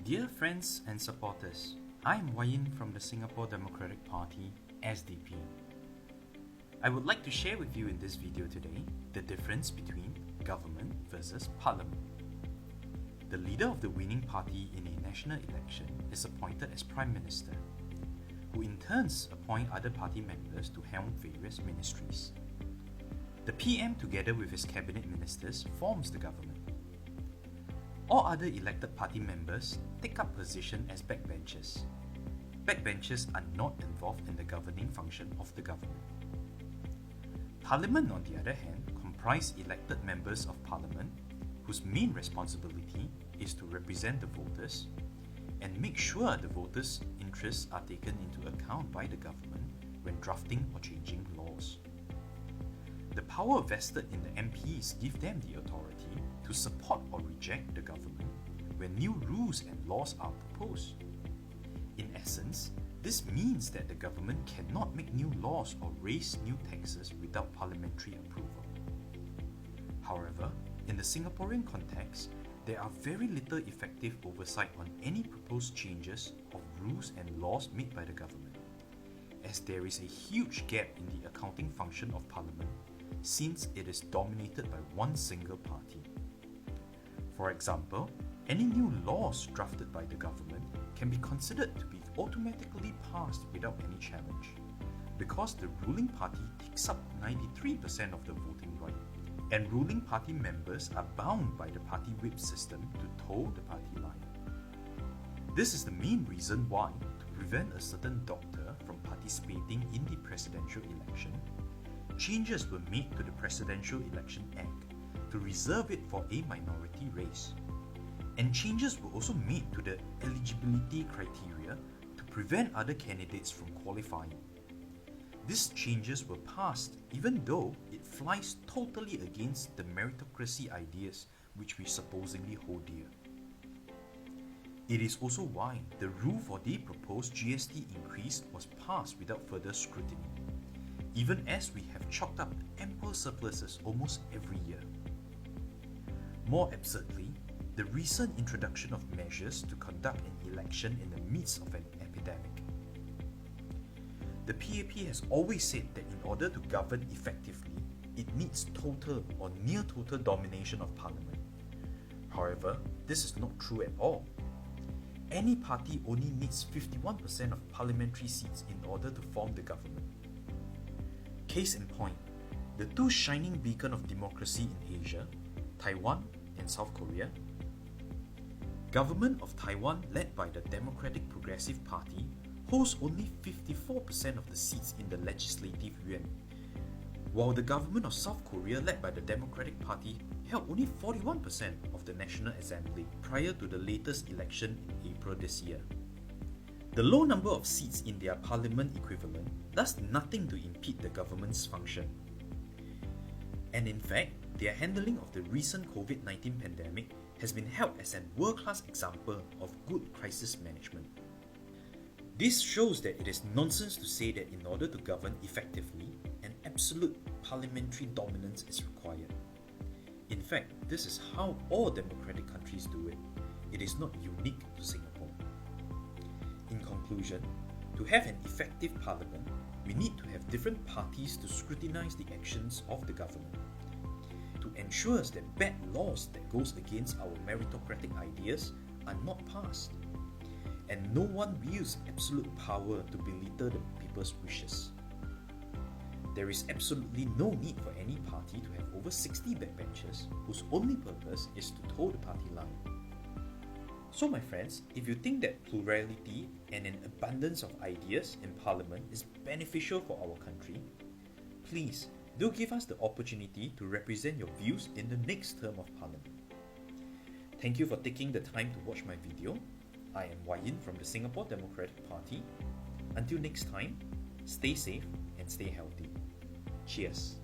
Dear friends and supporters, I am Wayin from the Singapore Democratic Party, SDP. I would like to share with you in this video today the difference between government versus parliament. The leader of the winning party in a national election is appointed as Prime Minister, who in turns appoint other party members to helm various ministries. The PM, together with his cabinet ministers, forms the government. All other elected party members take up position as backbenchers. Backbenchers are not involved in the governing function of the government. Parliament, on the other hand, comprise elected members of Parliament whose main responsibility is to represent the voters and make sure the voters' interests are taken into account by the government when drafting or changing laws. The power vested in the MPs give them the authority to support or reject the government when new rules and laws are proposed. In essence, this means that the government cannot make new laws or raise new taxes without parliamentary approval. However, in the Singaporean context, there are very little effective oversight on any proposed changes of rules and laws made by the government, as there is a huge gap in the accounting function of Parliament since it is dominated by one single party. For example, any new laws drafted by the government can be considered to be automatically passed without any challenge, because the ruling party takes up 93% of the voting right, and ruling party members are bound by the party whip system to toe the party line. This is the main reason why, to prevent a certain doctor from participating in the presidential election, changes were made to the Presidential Election Act to reserve it for a minority race. And changes were also made to the eligibility criteria to prevent other candidates from qualifying. These changes were passed even though it flies totally against the meritocracy ideas which we supposedly hold dear. It is also why the rule for the proposed GST increase was passed without further scrutiny, even as we have chalked up ample surpluses almost every year. More absurdly, the recent introduction of measures to conduct an election in the midst of an epidemic. The PAP has always said that in order to govern effectively, it needs total or near total domination of Parliament. However, this is not true at all. Any party only needs 51% of parliamentary seats in order to form the government. Case in point, the two shining beacons of democracy in Asia, Taiwan and South Korea. Government of Taiwan, led by the Democratic Progressive Party, holds only 54% of the seats in the Legislative Yuan, while the government of South Korea, led by the Democratic Party, held only 41% of the National Assembly prior to the latest election in April this year. The low number of seats in their parliament equivalent does nothing to impede the government's function. And in fact, their handling of the recent COVID-19 pandemic has been held as a world-class example of good crisis management. This shows that it is nonsense to say that in order to govern effectively, an absolute parliamentary dominance is required. In fact, this is how all democratic countries do it. It is not unique to Singapore. In conclusion, to have an effective parliament, we need to have different parties to scrutinize the actions of the government, to ensure that bad laws that goes against our meritocratic ideas are not passed, and no one wields absolute power to belittle the people's wishes. There is absolutely no need for any party to have over 60 backbenchers whose only purpose is to toe the party line. So my friends, if you think that plurality and an abundance of ideas in Parliament is beneficial for our country, please do give us the opportunity to represent your views in the next term of Parliament. Thank you for taking the time to watch my video. I am Wayin from the Singapore Democratic Party. Until next time, stay safe and stay healthy. Cheers.